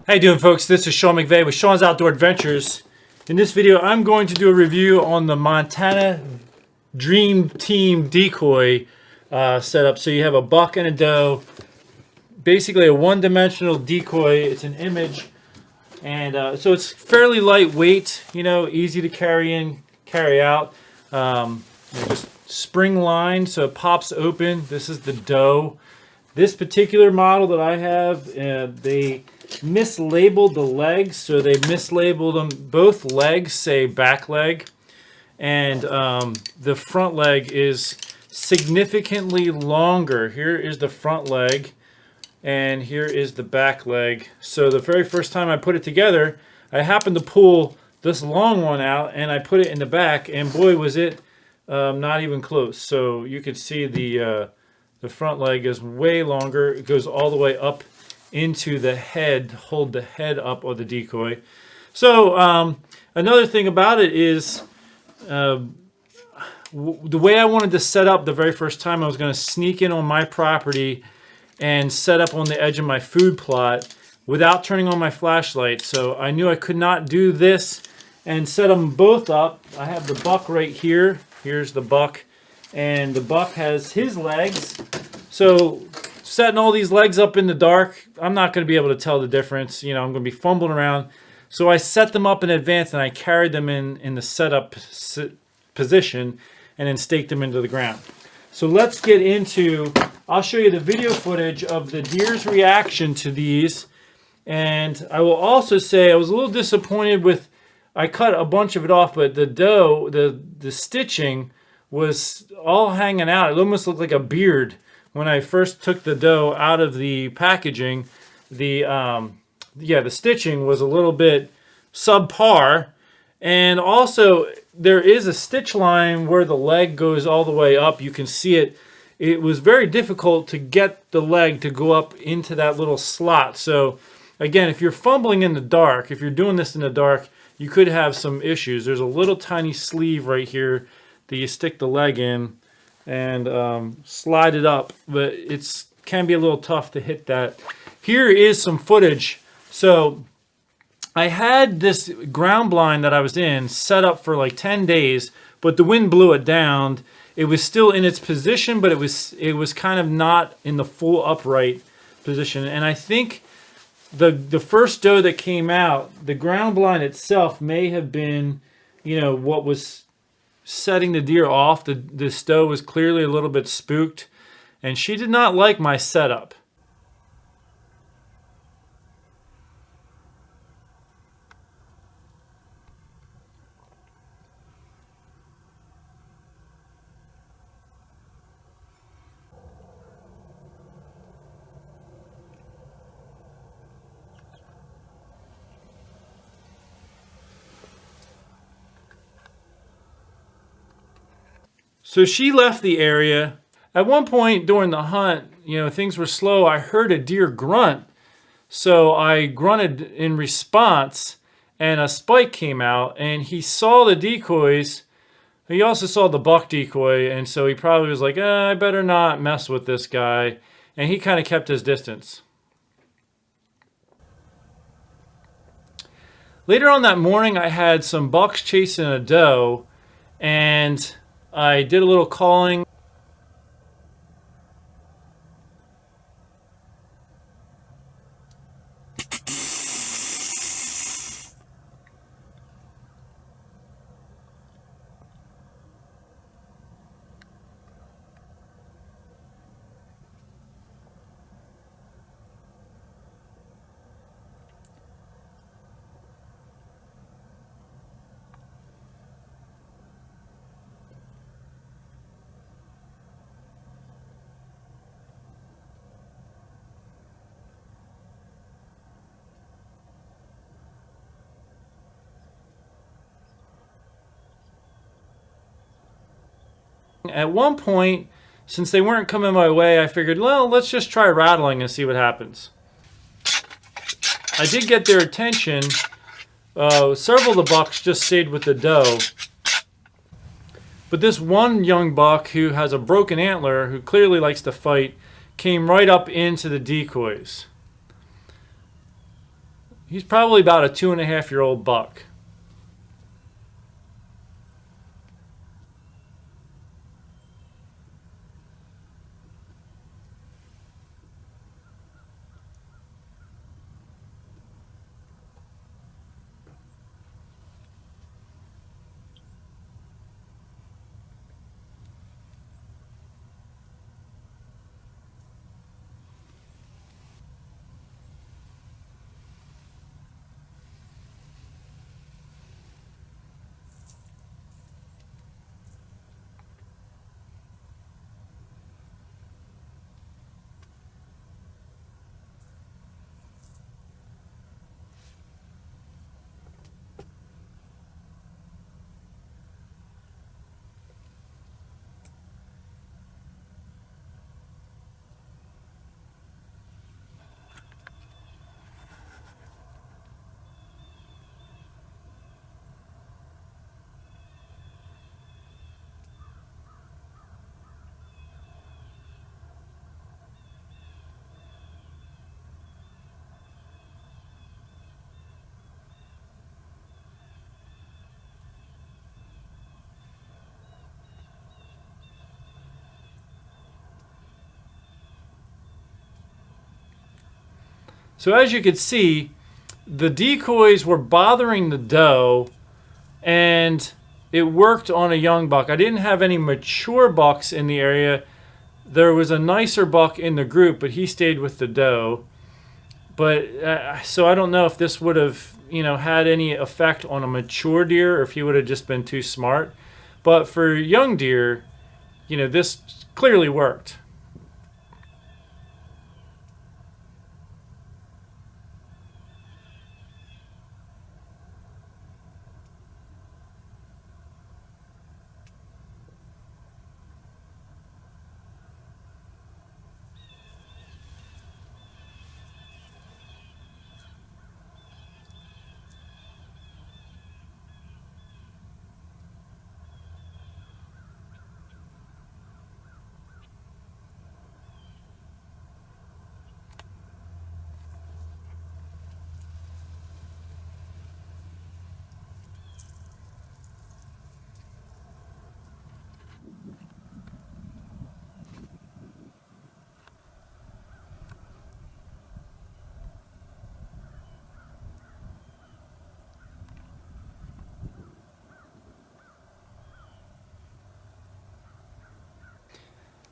How you doing, folks? This is Sean McVeigh with Sean's Outdoor Adventures. In this video, I'm going to do a review on the Montana Dream Team Decoy setup. So you have a buck and a doe, basically a one-dimensional decoy. It's an image, and so it's fairly lightweight, easy to carry in, carry out. Just spring lined, so it pops open. This is the doe. This particular model that I have, they mislabeled the legs, so they mislabeled them. Both legs say back leg, and the front leg is significantly longer. Here is the front leg, and here is the back leg. So the very first time I put it together, I happened to pull this long one out, and I put it in the back, and boy, was it not even close. So you can see the front leg is way longer. It goes all the way up into the head, hold the head up of the decoy. So another thing about it is the way I wanted to set up the very first time, I was going to sneak in on my property and set up on the edge of my food plot without turning on my flashlight. So I knew I could not do this and set them both up. I have the buck right here. Here's the buck, and the buck has his legs. So setting all these legs up in the dark, I'm not going to be able to tell the difference. I'm going to be fumbling around. So I set them up in advance, and I carried them in the setup position and then staked them into the ground. So let's get into, I'll show you the video footage of the deer's reaction to these. And I will also say I was a little disappointed with, I cut a bunch of it off, but the doe, the stitching was all hanging out. It almost looked like a beard. When I first took the doe out of the packaging, the stitching was a little bit subpar, and also there is a stitch line where the leg goes all the way up. You can see it. It was very difficult to get the leg to go up into that little slot. So again, if you're fumbling in the dark, if you're doing this in the dark, you could have some issues. There's a little tiny sleeve right here that you stick the leg in and slide it up, but it can be a little tough to hit that. Here is some footage. So I had this ground blind that I was in set up for like 10 days, but the wind blew it down. It was still in its position, but it was kind of not in the full upright position. And I think the first doe that came out, the ground blind itself may have been, what was setting the deer off. The doe was clearly a little bit spooked, and she did not like my setup. So she left the area. At one point during the hunt, things were slow. I heard a deer grunt. So I grunted in response, and a spike came out, and he saw the decoys. He also saw the buck decoy, and so he probably was like, I better not mess with this guy. And he kind of kept his distance. Later on that morning, I had some bucks chasing a doe, and I did a little calling. At one point, since they weren't coming my way, I figured, well, let's just try rattling and see what happens. I did get their attention. Several of the bucks just stayed with the doe. But this one young buck who has a broken antler, who clearly likes to fight, came right up into the decoys. He's probably about a 2.5-year-old buck. So as you could see, the decoys were bothering the doe, and it worked on a young buck. I didn't have any mature bucks in the area. There was a nicer buck in the group, but he stayed with the doe. But so I don't know if this would have, had any effect on a mature deer, or if he would have just been too smart. But for young deer, this clearly worked.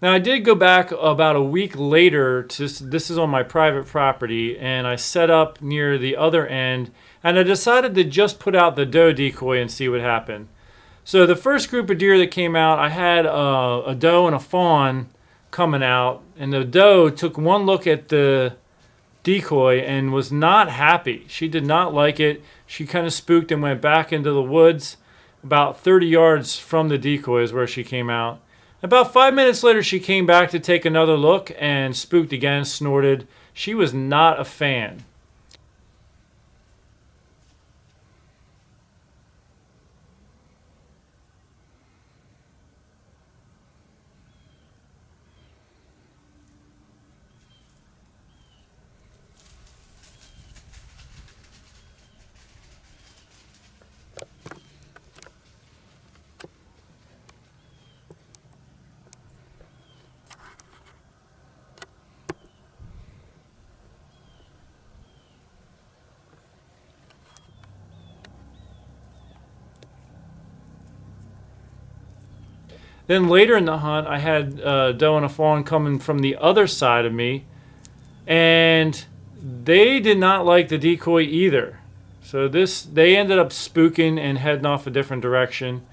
Now I did go back about a week later to this is on my private property, and I set up near the other end, and I decided to just put out the doe decoy and see what happened. So the first group of deer that came out, I had a doe and a fawn coming out, and the doe took one look at the decoy and was not happy. She did not like it. She kind of spooked and went back into the woods. About 30 yards from the decoy is where she came out. About 5 minutes later, she came back to take another look and spooked again, snorted. She was not a fan. Then later in the hunt, I had a doe and a fawn coming from the other side of me, and they did not like the decoy either. So they ended up spooking and heading off a different direction.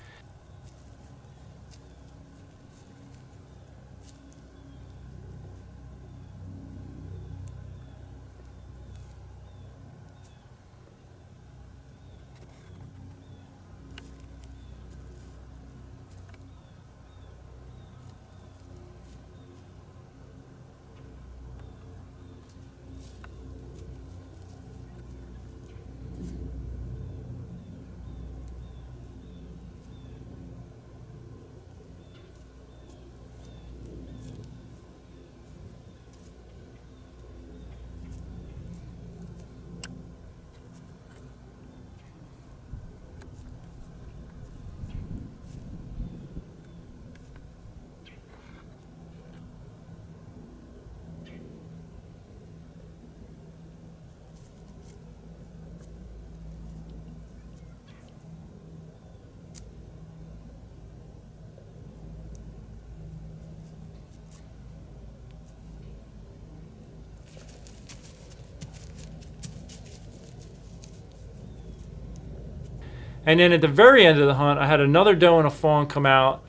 And then at the very end of the hunt, I had another doe and a fawn come out,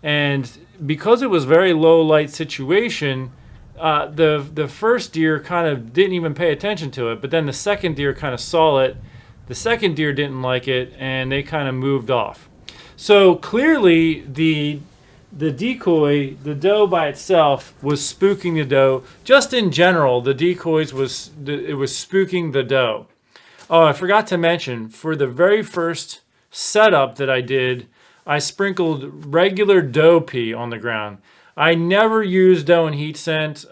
and because it was very low light situation, the first deer kind of didn't even pay attention to it, but then the second deer kind of saw it. The second deer didn't like it, and they kind of moved off. So clearly the decoy, the doe by itself, was spooking the doe. Just in general, the decoys was spooking the doe. Oh, I forgot to mention, for the very first setup that I did, I sprinkled regular doe pee on the ground. I never use doe and heat scent.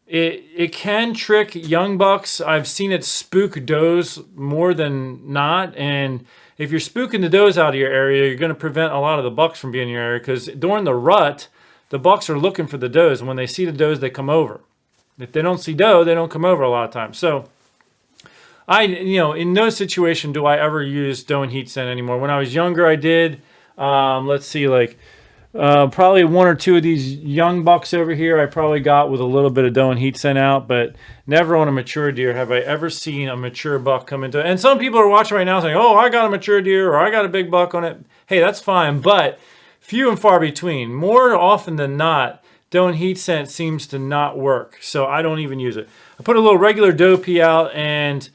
It can trick young bucks. I've seen it spook does more than not, and if you're spooking the does out of your area, you're going to prevent a lot of the bucks from being in your area, because during the rut, the bucks are looking for the does, and when they see the does, they come over. If they don't see doe, they don't come over a lot of times. So in no situation do I ever use doe and heat scent anymore. When I was younger, I did. Let's see, probably one or two of these young bucks over here I probably got with a little bit of doe and heat scent out, but never on a mature deer have I ever seen a mature buck come into it. And some people are watching right now saying, oh, I got a mature deer, or I got a big buck on it. Hey, that's fine, but few and far between. More often than not, doe and heat scent seems to not work, so I don't even use it. I put a little regular doe pee out, and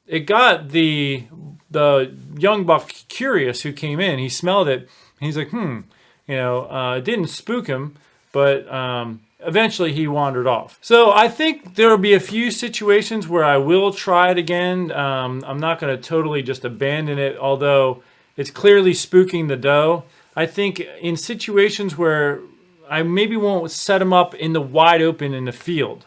it got the young buck curious who came in. He smelled it, and he's like, it didn't spook him, but eventually he wandered off. So I think there will be a few situations where I will try it again. I'm not going to totally just abandon it, although it's clearly spooking the doe. I think in situations where I maybe won't set them up in the wide open in the field.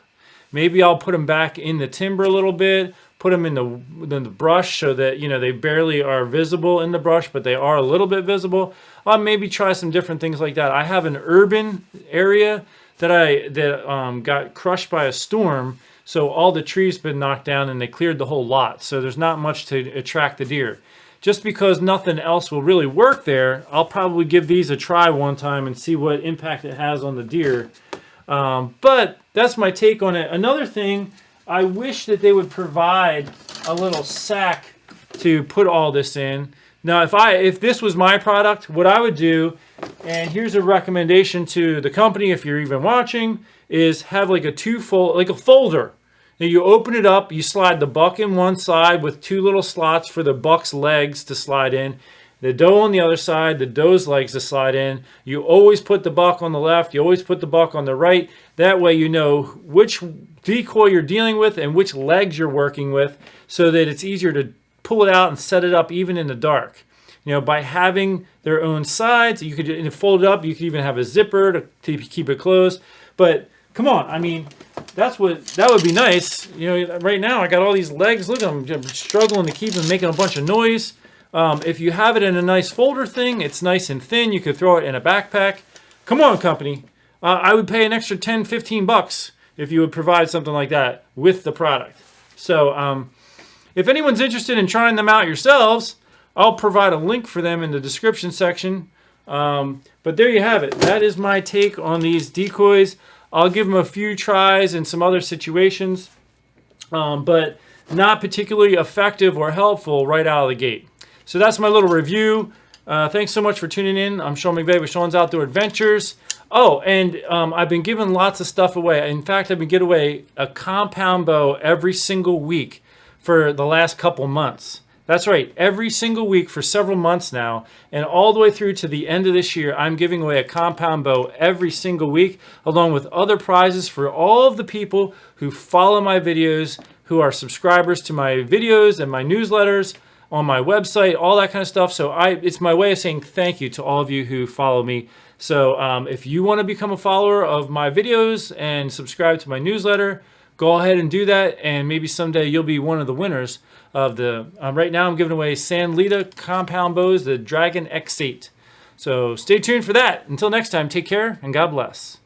Maybe I'll put them back in the timber a little bit, put them in the brush so that, they barely are visible in the brush, but they are a little bit visible. I'll maybe try some different things like that. I have an urban area that got crushed by a storm, so all the trees been knocked down and they cleared the whole lot. So there's not much to attract the deer. Just because nothing else will really work there, I'll probably give these a try one time and see what impact it has on the deer. But that's my take on it. Another thing, I wish that they would provide a little sack to put all this in. Now, if this was my product, what I would do, and here's a recommendation to the company if you're even watching, is have like a folder. Now you open it up, you slide the buck in one side with two little slots for the buck's legs to slide in. The doe on the other side, the doe's legs to slide in. You always put the buck on the left, you always put the buck on the right. That way you know which decoy you're dealing with and which legs you're working with, so that it's easier to pull it out and set it up even in the dark. By having their own sides, you could fold it up, you could even have a zipper to keep it closed. But come on, I mean, that would be nice. Right now I got all these legs, look at them, I'm struggling to keep them making a bunch of noise. If you have it in a nice folder thing, it's nice and thin, you could throw it in a backpack. Come on, company. I would pay an extra 10, 15 bucks if you would provide something like that with the product. So if anyone's interested in trying them out yourselves, I'll provide a link for them in the description section. But there you have it. That is my take on these decoys. I'll give them a few tries in some other situations, but not particularly effective or helpful right out of the gate. So that's my little review. Thanks so much for tuning in. I'm Sean McVeigh with Sean's Outdoor Adventures. Oh, and I've been giving lots of stuff away. In fact, I've been giving away a compound bow every single week for the last couple months. That's right, every single week for several months now, and all the way through to the end of this year, I'm giving away a compound bow every single week, along with other prizes for all of the people who follow my videos, who are subscribers to my videos and my newsletters, on my website, all that kind of stuff. So it's my way of saying thank you to all of you who follow me. So if you want to become a follower of my videos and subscribe to my newsletter, go ahead and do that, and maybe someday you'll be one of the winners of the, right now I'm giving away Sandlita compound bows, the Dragon X8. So stay tuned for that. Until next time, take care and God bless.